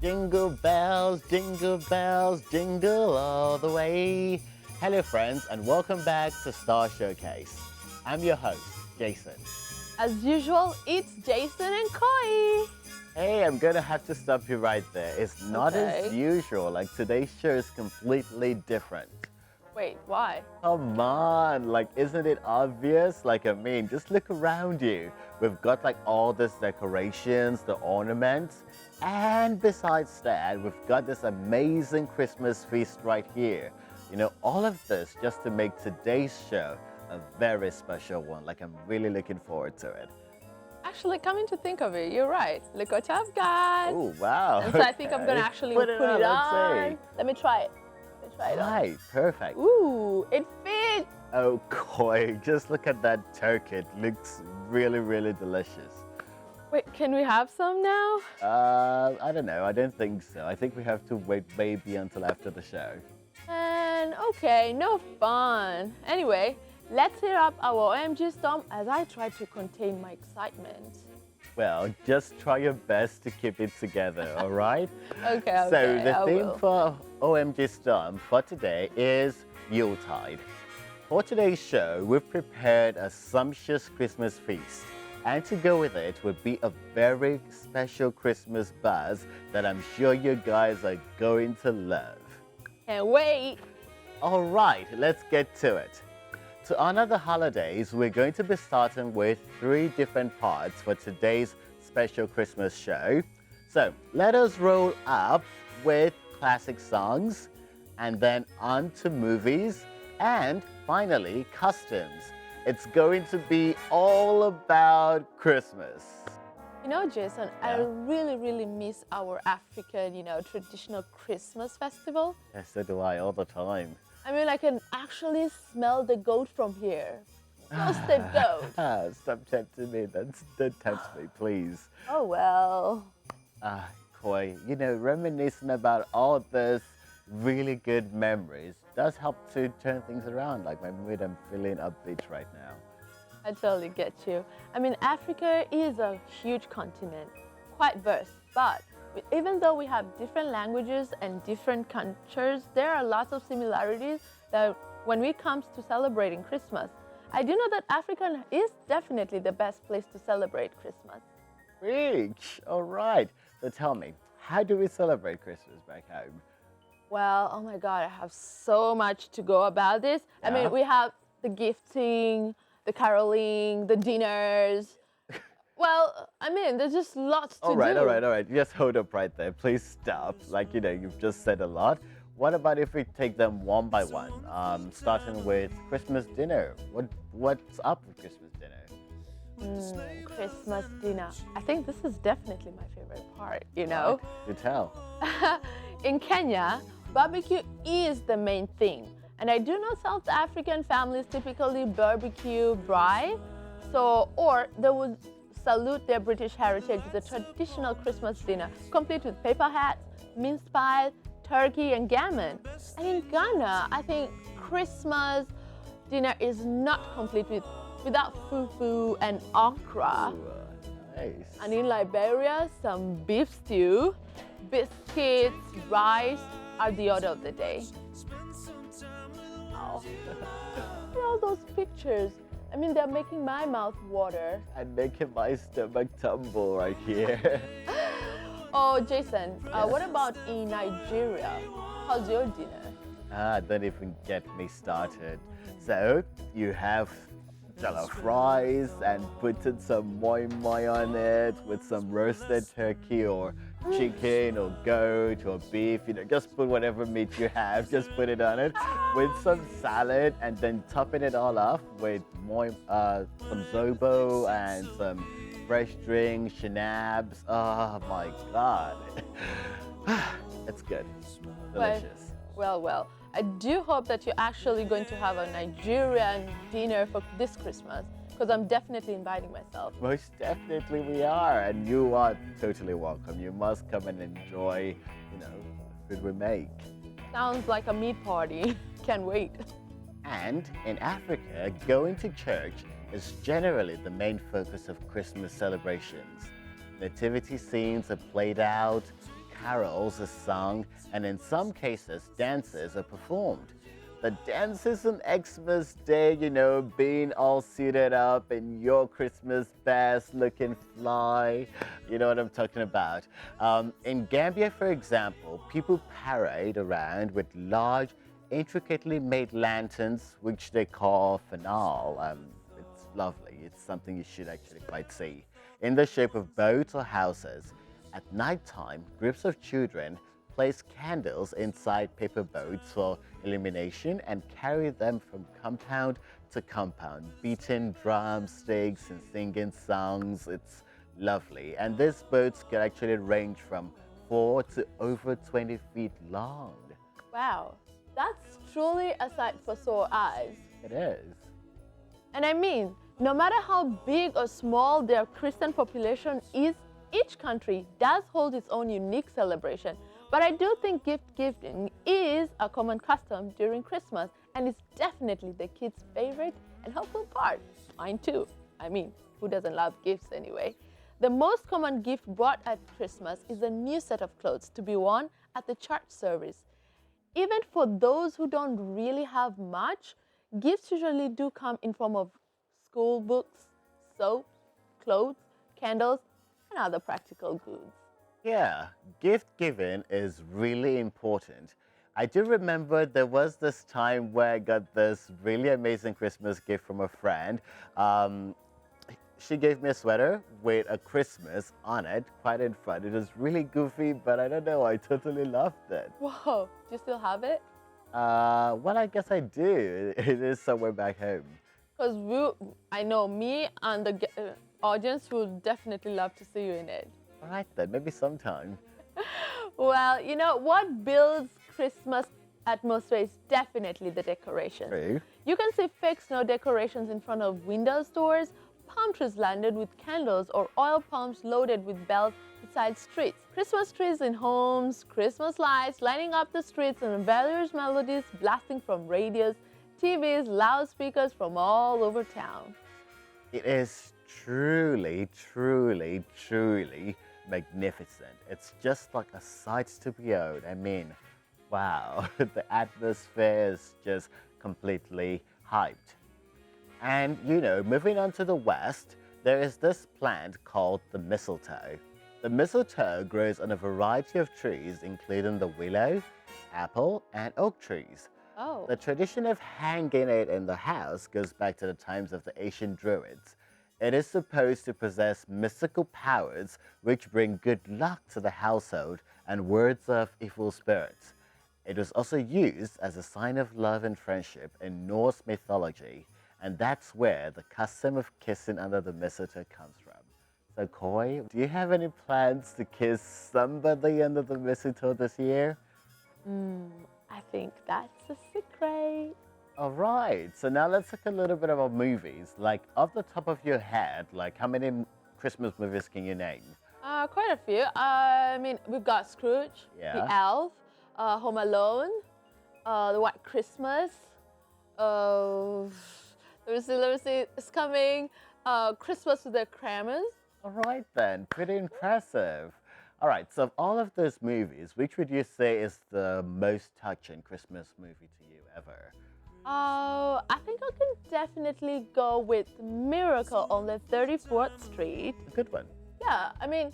jingle bells, jingle all the way. Hello, friends, and welcome back to Star Showcase. I'm your host, Jason. As usual, it's Jason and Koi. Hey, I'm gonna have to stop you right there. It's not as Okay. usual. Like today's show is completely different. Wait, why? Come on, like, isn't it obvious? Like, I mean, just look around you. We've got like all these decorations, the ornaments, and besides that, we've got this amazing Christmas feast right here. You know, all of this just to make today's show a very special one. Like, I'm really looking forward to it. Actually, coming to think of it, you're right. Look what I've got. Oh, wow. And so I think I'm gonna Okay. actually Put put it on, it let's on. see. Let me try it. Let me try it on. Right, perfect. Ooh, it fits. Oh, Koi, just look at that turkey. It looks really, really delicious. Wait, can we have some now? I don't know. I don't think so. I think we have to wait maybe until after the show. And okay, no fun. Anyway, let's hit up our OMG storm as I try to contain my excitement. Well, just try your best to keep it together, all right? Okay, So okay, the I theme will. for OMG Storm for today is Yuletide. For today's show, we've prepared a sumptuous Christmas feast. And to go with it would be a very special Christmas buzz that I'm sure you guys are going to love. Can't wait. All right, let's get to it. To honor the holidays, we're going to be starting with 3 different parts for today's special Christmas show. So let us roll up with classic songs, and then on to movies, and finally customs. It's going to be all about Christmas. You know, Jason, I Yeah. really miss our African, traditional Christmas festival. Yes, so do I all the time. I mean, I can actually smell the goat from here. Roasted goat. Stop tempting me. Don't tempt me, please. Oh, well. Koi, you know, reminiscing about all this really good memories does help to turn things around. Like my mood, I'm feeling upbeat right now. I totally get you. I mean, Africa is a huge continent, quite vast, but even though we have different languages and different cultures, there are lots of similarities that when it comes to celebrating Christmas. I do know that Africa is definitely the best place to celebrate Christmas. Reach! All right. So tell me, how do we celebrate Christmas back home? Well, oh my God, I have so much to go about this. I Yeah? mean, we have the gifting, the caroling, the dinners. Well, I mean, there's just lots to All right, do. all right, all right. Just hold up right there. Please stop. Like, you know, you've just said a lot. What about if we take them one by one? Starting with Christmas dinner. What's up with Christmas dinner? Christmas dinner. I think this is definitely my favorite part, you know? You tell. In Kenya, barbecue is the main thing. And I do know South African families typically barbecue braai. Or they would salute their British heritage with a traditional Christmas dinner, complete with paper hats, mince pies, turkey, and gammon. And in Ghana, I think Christmas dinner is not complete without fufu and okra. Ooh, nice. And in Liberia, some beef stew, biscuits, rice are the order of the day. Wow. Look at all those pictures. I mean, they're making my mouth water. And making my stomach tumble right here. Oh, Jason, what about in Nigeria? How's your dinner? Don't even get me started. So, you have jollof rice and putting some moi moi on it with some roasted turkey or chicken or goat or beef. You know, just put whatever meat you have, just put it on it with some salad and then topping it all off with some zobo and some fresh drinks, schnapps. Oh my God. It's good. Delicious. Well. I do hope that you're actually going to have a Nigerian dinner for this Christmas, because I'm definitely inviting myself. Most definitely we are, and you are totally welcome. You must come and enjoy, the food we make. Sounds like a meat party. Can't wait. And in Africa, going to church is generally the main focus of Christmas celebrations. Nativity scenes are played out, carols are sung, and in some cases, dances are performed. The dances on Xmas Day, being all suited up in your Christmas best, looking fly. You know what I'm talking about. In Gambia, for example, people parade around with large, intricately made lanterns, which they call fanal. It's lovely. It's something you should actually quite see. In the shape of boats or houses. At nighttime, groups of children place candles inside paper boats for illumination and carry them from compound to compound, beating drumsticks and singing songs. It's lovely. And these boats can actually range from 4 to over 20 feet long. Wow, that's truly a sight for sore eyes. It is. And I mean, no matter how big or small their Christian population is, each country does hold its own unique celebration. But I do think gift giving is a common custom during Christmas, and it's definitely the kids' favorite and helpful part. Mine too. I mean, who doesn't love gifts anyway? The most common gift brought at Christmas is a new set of clothes to be worn at the church service. Even for those who don't really have much, gifts usually do come in form of school books, soap, clothes, candles, and other practical goods. Yeah, gift giving is really important. I do remember there was this time where I got this really amazing Christmas gift from a friend. She gave me a sweater with a Christmas on it, quite in front. It was really goofy, but I don't know, I totally loved it. Whoa, do you still have it? Well, I guess I do. It is somewhere back home. Because I know me and the audience will definitely love to see you in it. All right then, maybe sometime. Well, you know what builds Christmas atmosphere is definitely the decorations. True. You can see fake snow decorations in front of window stores, palm trees landed with candles, or oil palms loaded with bells beside streets. Christmas trees in homes, Christmas lights lighting up the streets, and various melodies blasting from radios, TVs, loudspeakers from all over town. It is truly, truly, truly magnificent. It's just like a sight to behold. I mean, wow, the atmosphere is just completely hyped. And moving on to the west, there is this plant called the mistletoe. The mistletoe grows on a variety of trees, including the willow, apple, and oak trees. Oh. The tradition of hanging it in the house goes back to the times of the ancient Druids. It is supposed to possess mystical powers which bring good luck to the household and wards off evil spirits. It was also used as a sign of love and friendship in Norse mythology, and that's where the custom of kissing under the mistletoe comes from. So, Koi, do you have any plans to kiss somebody under the mistletoe this year? I think that's a secret. All right, so now let's talk a little bit about movies. Like, off the top of your head, like, how many Christmas movies can you name? Quite a few. I mean, we've got Scrooge, Yeah. The Elf, Home Alone, The White Christmas. Let me see, it's coming. Christmas with the Krammers. All right then, pretty impressive. All right, so of all of those movies, which would you say is the most touching Christmas movie to you ever? I think I can definitely go with Miracle on the 34th Street. A good one. Yeah, I mean,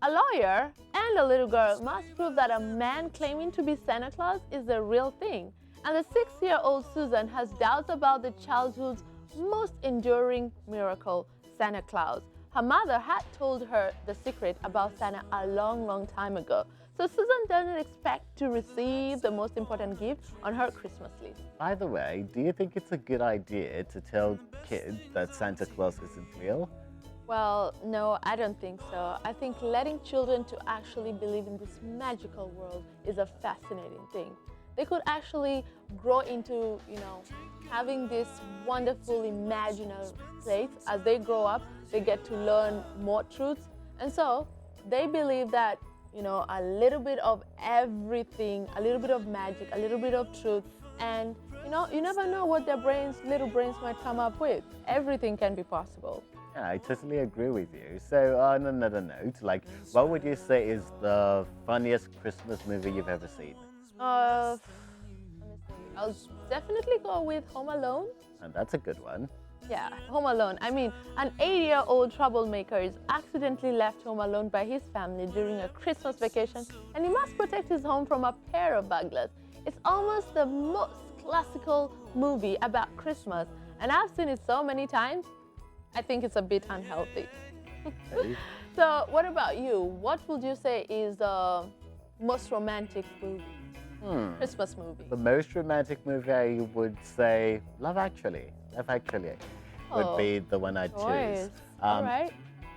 a lawyer and a little girl must prove that a man claiming to be Santa Claus is the real thing. And the 6-year-old Susan has doubts about the childhood's most enduring miracle, Santa Claus. Her mother had told her the secret about Santa a long, long time ago. So Susan doesn't expect to receive the most important gift on her Christmas list. By the way, do you think it's a good idea to tell kids that Santa Claus isn't real? Well, no, I don't think so. I think letting children to actually believe in this magical world is a fascinating thing. They could actually grow into, having this wonderful imaginary place. As they grow up, they get to learn more truths. And so they believe that, a little bit of everything, a little bit of magic, a little bit of truth, and, you never know what their little brains might come up with. Everything can be possible. Yeah, I totally agree with you. So, on another note, like, what would you say is the funniest Christmas movie you've ever seen? Let me see. I'll definitely go with Home Alone. And that's a good one. Yeah, Home Alone. I mean, an 8-year-old troublemaker is accidentally left home alone by his family during a Christmas vacation, and he must protect his home from a pair of burglars. It's almost the most classical movie about Christmas, and I've seen it so many times, I think it's a bit unhealthy. Okay. So, what about you? What would you say is the most romantic movie? Christmas movie? The most romantic movie I would say Love Actually. Love Actually would be the one I'd Choice. choose. All right.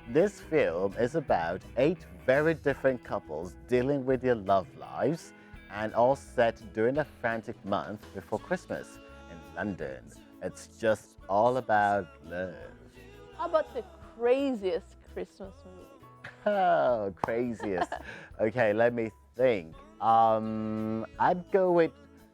This film is about 8 very different couples dealing with their love lives and all set during a frantic month before Christmas in London. It's just all about love. How about the craziest Christmas movie? Oh, craziest. Okay, let me think. I'd go with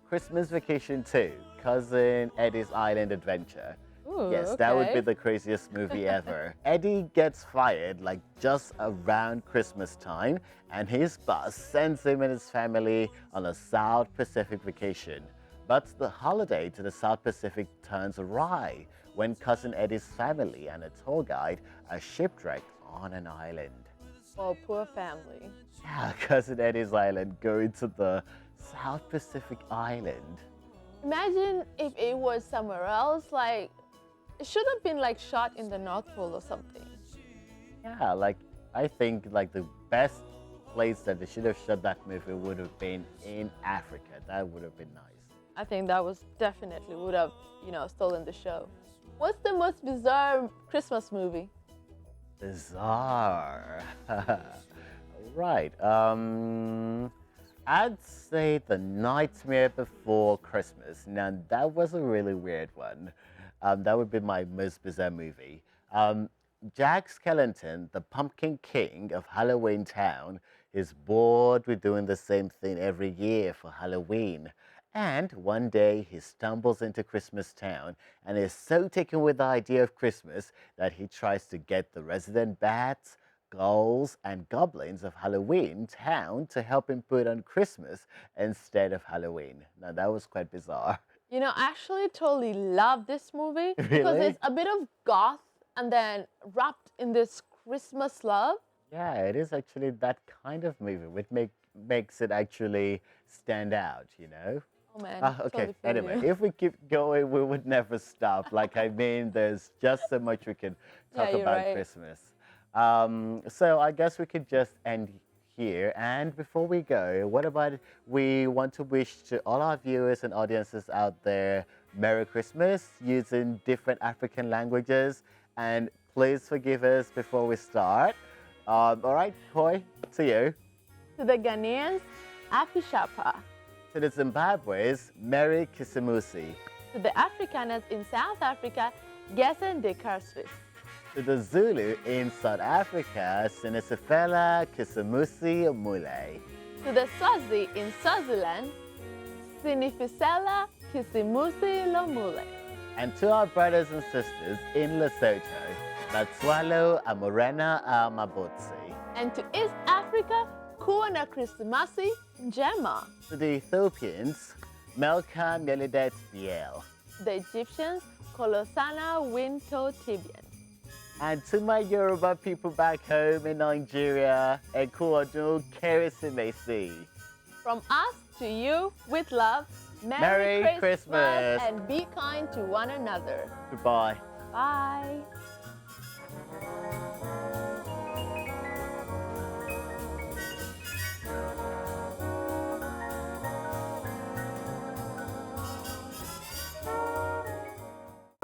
Christmas Vacation 2, Cousin Eddie's Island Adventure. Ooh, Yes, that would be okay. the craziest movie ever. Eddie gets fired like just around Christmas time, and his boss sends him and his family on a South Pacific vacation. But the holiday to the South Pacific turns awry when Cousin Eddie's family and a tour guide are shipwrecked on an island. Oh, poor family. Yeah, Cousin Eddie's Island going to the South Pacific Island. Imagine if it was somewhere else, like, it should have been like shot in the North Pole or something. Yeah, like I think like the best place that they should have shot that movie would have been in Africa. That would have been nice. I think that was definitely would have, stolen the show. What's the most bizarre Christmas movie? Bizarre. Right. I'd say The Nightmare Before Christmas. Now that was a really weird one. That would be my most bizarre movie. Jack Skellington, the Pumpkin King of Halloween Town, is bored with doing the same thing every year for Halloween. And one day he stumbles into Christmas Town and is so taken with the idea of Christmas that he tries to get the resident bats, ghouls, and goblins of Halloween Town to help him put on Christmas instead of Halloween. Now that was quite bizarre. I actually totally love this movie because Really? it's a bit of goth and then wrapped in this Christmas love. Yeah, it is actually that kind of movie which makes it actually stand out, you know? Oh man. Okay, totally feel anyway, you. if we keep going, we would never stop. Like, I mean, there's just so much we can talk Yeah, you're about right. Christmas. So I guess we could just end here. And before we go, what about we want to wish to all our viewers and audiences out there Merry Christmas using different African languages. And please forgive us before we start. All right, Koi, to you. To the Ghanaians, Afishapa. To the Zimbabweans, Merry Kisimusi. To the Afrikaners in South Africa, Gesen de Karsvis. To the Zulu in South Africa, Sinisifela Kisimusi Mule. To the Swazi in Swaziland, Sinifisela Kisimusi Lomule. And to our brothers and sisters in Lesotho, Latswalo Amorena Amabotsi. And to East Africa, Kuana Christmasi Njema. To the Ethiopians, Melka Melidet Biel. To the Egyptians, Kolosana Winto Tibian. And to my Yoruba people back home in Nigeria, Ekuodu Kerisimesi. From us to you, with love, Merry Christmas. and be kind to one another. Goodbye. Bye.